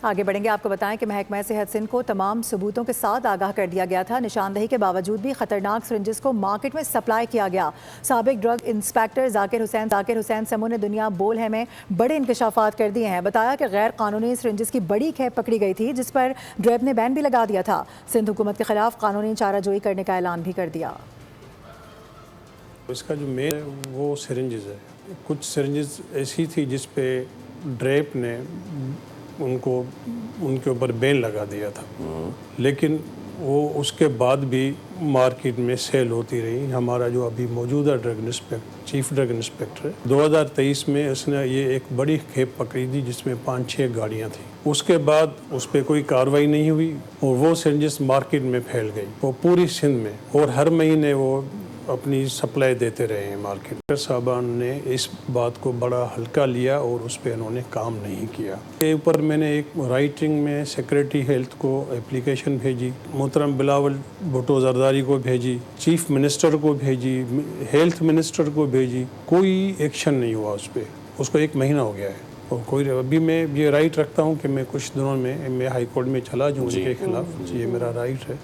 آگے بڑھیں گے، آپ کو بتائیں کہ محکمہ صحت سندھ کو تمام ثبوتوں کے ساتھ آگاہ کر دیا گیا تھا۔ نشاندہی کے باوجود بھی خطرناک سرنجز کو مارکیٹ میں سپلائی کیا گیا۔ سابق ڈرگ انسپیکٹر ذاکر حسین سمو نے دنیا بول ہے میں بڑے انکشافات کر دیے ہیں۔ بتایا کہ غیر قانونی سرنجز کی بڑی کھیپ پکڑی گئی تھی، جس پر ڈریب نے بین بھی لگا دیا تھا۔ سندھ حکومت کے خلاف قانونی چارہ جوئی کرنے کا اعلان بھی کر دیا۔ اس کا جو مین وہ سرنجز ہے، کچھ سرنجز ایسی تھی جس پہ ڈریپ نے ان کے اوپر بین لگا دیا تھا، لیکن وہ اس کے بعد بھی مارکیٹ میں سیل ہوتی رہی۔ ہمارا جو ابھی موجودہ چیف ڈرگ انسپیکٹر ہے، 2023 میں اس نے یہ ایک بڑی کھیپ پکڑی تھی جس میں 5-6 گاڑیاں تھیں۔ اس کے بعد اس پہ کوئی کارروائی نہیں ہوئی اور وہ سرنجز مارکیٹ میں پھیل گئی، وہ پوری سندھ میں، اور ہر مہینے وہ اپنی سپلائی دیتے رہے ہیں مارکیٹ۔ ڈاکٹر صاحبان نے اس بات کو بڑا ہلکا لیا اور اس پہ انہوں نے کام نہیں کیا۔ اس کے اوپر میں نے ایک رائٹنگ میں سیکریٹری ہیلتھ کو اپلیکیشن بھیجی، محترم بلاول بھٹو زرداری کو بھیجی، چیف منسٹر کو بھیجی، ہیلتھ منسٹر کو بھیجی، کوئی ایکشن نہیں ہوا اس پہ۔ اس کو 1 مہینہ ہو گیا ہے اور کوئی ابھی میں یہ رائٹ رکھتا ہوں کہ میں کچھ دنوں میں ہائی کورٹ میں چلا جاؤں ان کے خلاف، یہ میرا رائٹ ہے۔